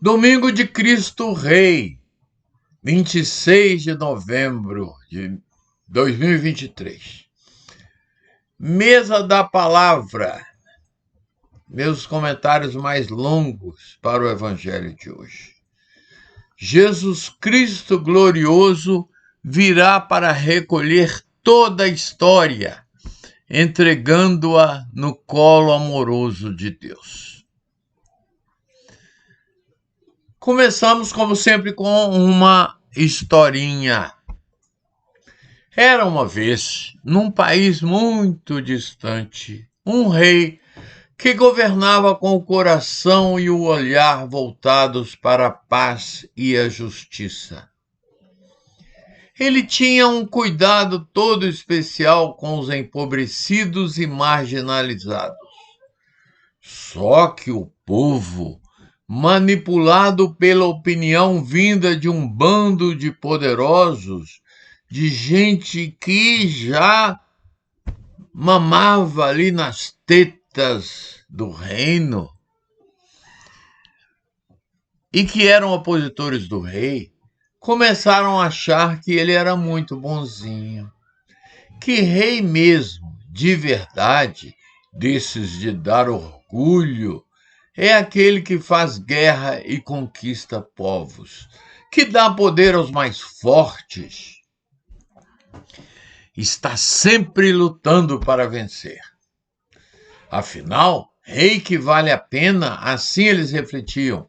Domingo de Cristo Rei, 26 de novembro de 2023. Mesa da Palavra. Meus comentários mais longos para o Evangelho de hoje. Jesus Cristo glorioso virá para recolher toda a história, entregando-a no colo amoroso de Deus. Começamos, como sempre, com uma historinha. Era uma vez, num país muito distante, um rei que governava com o coração e o olhar voltados para a paz e a justiça. Ele tinha um cuidado todo especial com os empobrecidos e marginalizados. Só que o povo, manipulado pela opinião vinda de um bando de poderosos, de gente que já mamava ali nas tetas do reino e que eram opositores do rei, começaram a achar que ele era muito bonzinho, que rei mesmo, de verdade, desses de dar orgulho, é aquele que faz guerra e conquista povos, que dá poder aos mais fortes. Está sempre lutando para vencer. Afinal, rei que vale a pena, assim eles refletiam,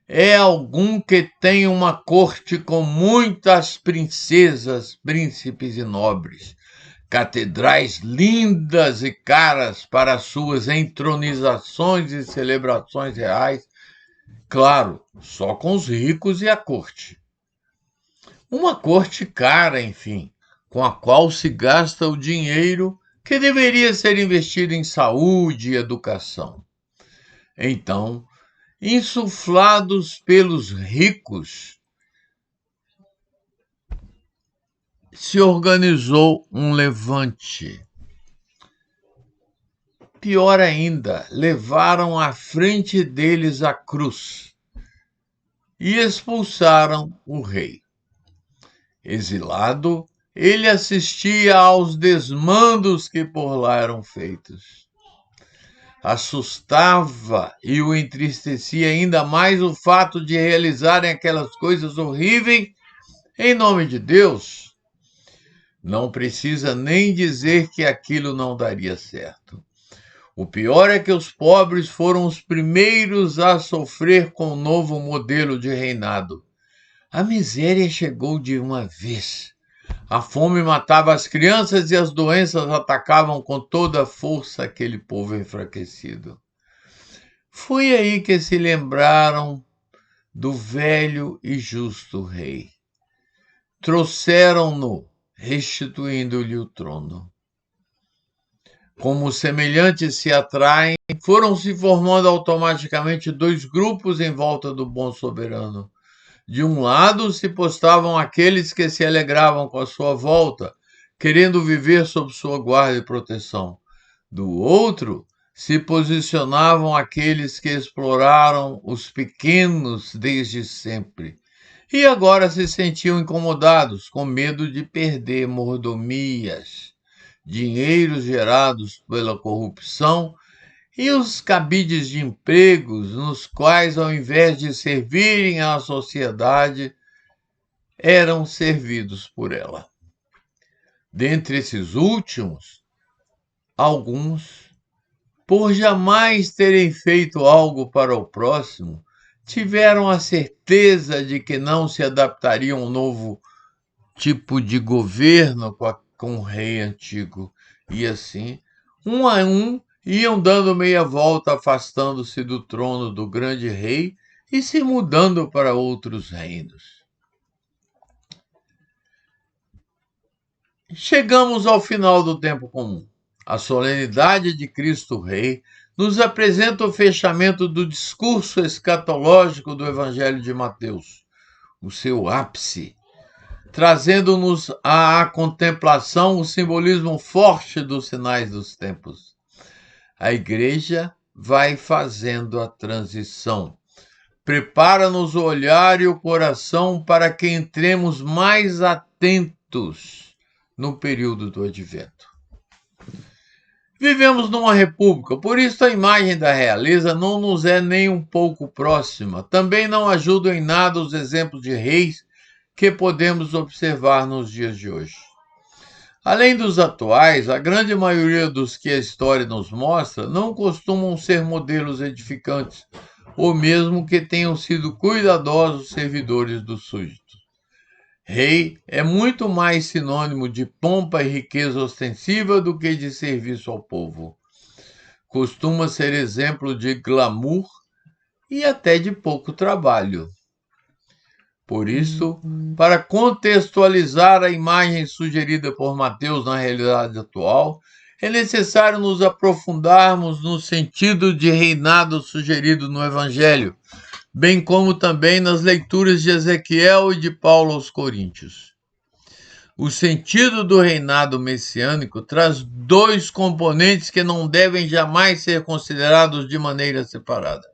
é algum que tem uma corte com muitas princesas, príncipes e nobres, catedrais lindas e caras para suas entronizações e celebrações reais, claro, só com os ricos e a corte. Uma corte cara, enfim, com a qual se gasta o dinheiro que deveria ser investido em saúde e educação. Então, insuflados pelos ricos, se organizou um levante. Pior ainda, levaram à frente deles a cruz e expulsaram o rei. Exilado, ele assistia aos desmandos que por lá eram feitos. Assustava e o entristecia ainda mais o fato de realizarem aquelas coisas horríveis em nome de Deus. Não precisa nem dizer que aquilo não daria certo. O pior é que os pobres foram os primeiros a sofrer com o novo modelo de reinado. A miséria chegou de uma vez. A fome matava as crianças e as doenças atacavam com toda a força aquele povo enfraquecido. Foi aí que se lembraram do velho e justo rei. Trouxeram-no, restituindo-lhe o trono. Como os semelhantes se atraem, foram se formando automaticamente dois grupos em volta do bom soberano. De um lado se postavam aqueles que se alegravam com a sua volta, querendo viver sob sua guarda e proteção. Do outro se posicionavam aqueles que exploraram os pequenos desde sempre, e agora se sentiam incomodados, com medo de perder mordomias, dinheiros gerados pela corrupção e os cabides de empregos nos quais, ao invés de servirem à sociedade, eram servidos por ela. Dentre esses últimos, alguns, por jamais terem feito algo para o próximo, tiveram a certeza de que não se adaptariam a um novo tipo de governo com o rei antigo. E assim, um a um, iam dando meia volta, afastando-se do trono do grande rei e se mudando para outros reinos. Chegamos ao final do tempo comum. A solenidade de Cristo Rei nos apresenta o fechamento do discurso escatológico do Evangelho de Mateus, o seu ápice, trazendo-nos à contemplação o simbolismo forte dos sinais dos tempos. A Igreja vai fazendo a transição Prepara-nos o olhar e o coração para que entremos mais atentos no período do advento. Vivemos numa república, por isso a imagem da realeza não nos é nem um pouco próxima. Também não ajudam em nada os exemplos de reis que podemos observar nos dias de hoje. Além dos atuais, a grande maioria dos que a história nos mostra não costumam ser modelos edificantes, ou mesmo que tenham sido cuidadosos servidores dos súditos. Rei é muito mais sinônimo de pompa e riqueza ostensiva do que de serviço ao povo. Costuma ser exemplo de glamour e até de pouco trabalho. Por isso, para contextualizar a imagem sugerida por Mateus na realidade atual, é necessário nos aprofundarmos no sentido de reinado sugerido no Evangelho, bem como também nas leituras de Ezequiel e de Paulo aos Coríntios. O sentido do reinado messiânico traz dois componentes que não devem jamais ser considerados de maneira separada: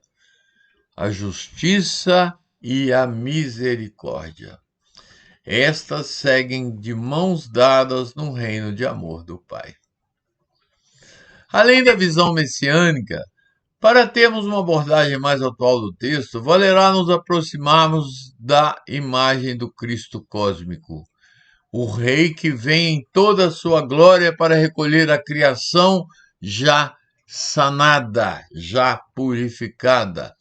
a justiça e a misericórdia. Estas seguem de mãos dadas no reino de amor do Pai. Além da visão messiânica, para termos uma abordagem mais atual do texto, valerá nos aproximarmos da imagem do Cristo cósmico, o Rei que vem em toda a sua glória para recolher a criação já sanada, já purificada,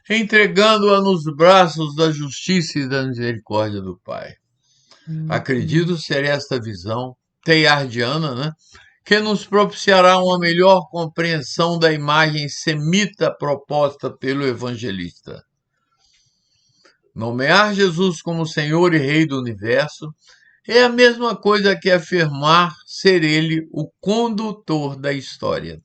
entregando-a nos braços da justiça e da misericórdia do Pai. Acredito ser esta visão teilhardiana, que nos propiciará uma melhor compreensão da imagem semita proposta pelo evangelista. Nomear Jesus como Senhor e Rei do Universo é a mesma coisa que afirmar ser Ele o condutor da história.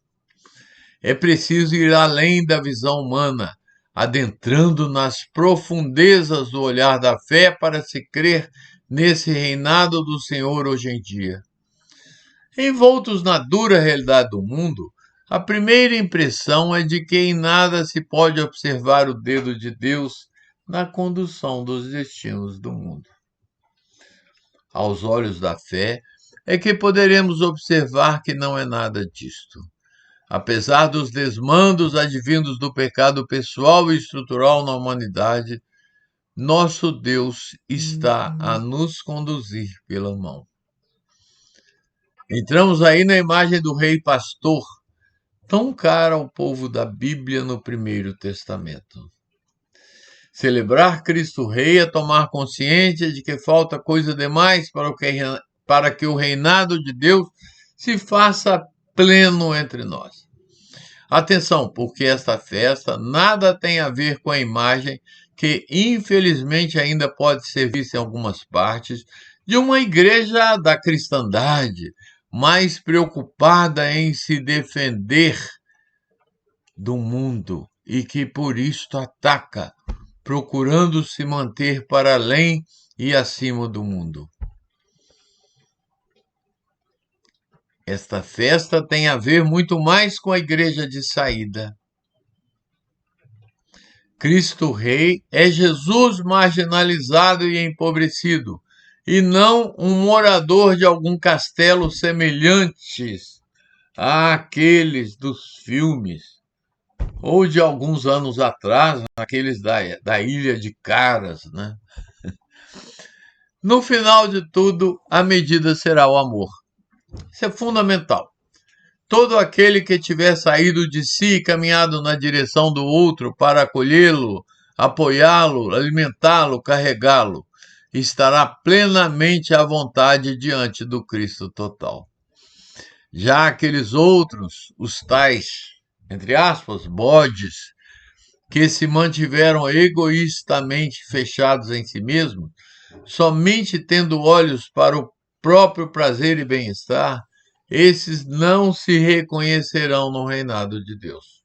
É preciso ir além da visão humana, adentrando nas profundezas do olhar da fé para se crer nesse reinado do Senhor hoje em dia. Envoltos na dura realidade do mundo, a primeira impressão é de que em nada se pode observar o dedo de Deus na condução dos destinos do mundo. Aos olhos da fé, é que poderemos observar que não é nada disto. Apesar dos desmandos advindos do pecado pessoal e estrutural na humanidade, nosso Deus está a nos conduzir pela mão. Entramos aí na imagem do rei pastor, tão cara ao povo da Bíblia no Primeiro Testamento. Celebrar Cristo Rei é tomar consciência de que falta coisa demais para que o reinado de Deus se faça pleno entre nós. Atenção, porque esta festa nada tem a ver com a imagem que infelizmente ainda pode ser vista em algumas partes de uma igreja da cristandade mais preocupada em se defender do mundo e que por isto ataca, procurando se manter para além e acima do mundo. Esta festa tem a ver muito mais com a igreja de saída. Cristo Rei é Jesus marginalizado e empobrecido, e não um morador de algum castelo semelhantes àqueles dos filmes, ou de alguns anos atrás, aqueles da Ilha de Caras, né? No final de tudo, a medida será o amor. Isso é fundamental. Todo aquele que tiver saído de si e caminhado na direção do outro para acolhê-lo, apoiá-lo, alimentá-lo, carregá-lo, estará plenamente à vontade diante do Cristo total. Já aqueles outros, os tais, entre aspas, bodes, que se mantiveram egoístamente fechados em si mesmos, somente tendo olhos para o próprio prazer e bem-estar, esses não se reconhecerão no reinado de Deus.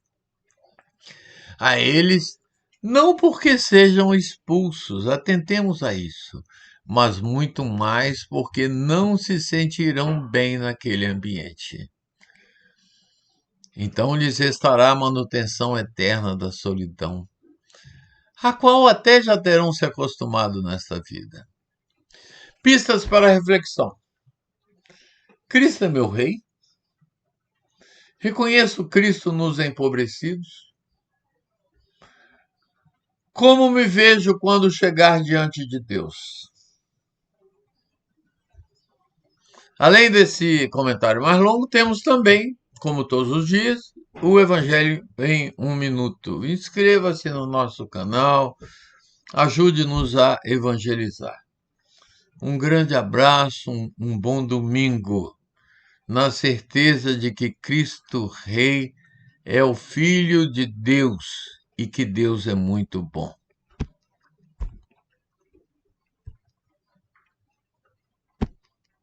A eles, não porque sejam expulsos, atentemos a isso, mas muito mais porque não se sentirão bem naquele ambiente. Então lhes restará a manutenção eterna da solidão. a qual até já terão se acostumado nesta vida. Pistas para reflexão. Cristo é meu Rei? Reconheço Cristo nos empobrecidos? Como me vejo quando chegar diante de Deus? Além desse comentário mais longo, temos também, como todos os dias, o Evangelho em 1 minuto. Inscreva-se no nosso canal, ajude-nos a evangelizar. Um grande abraço, um bom domingo, na certeza de que Cristo Rei é o Filho de Deus e que Deus é muito bom.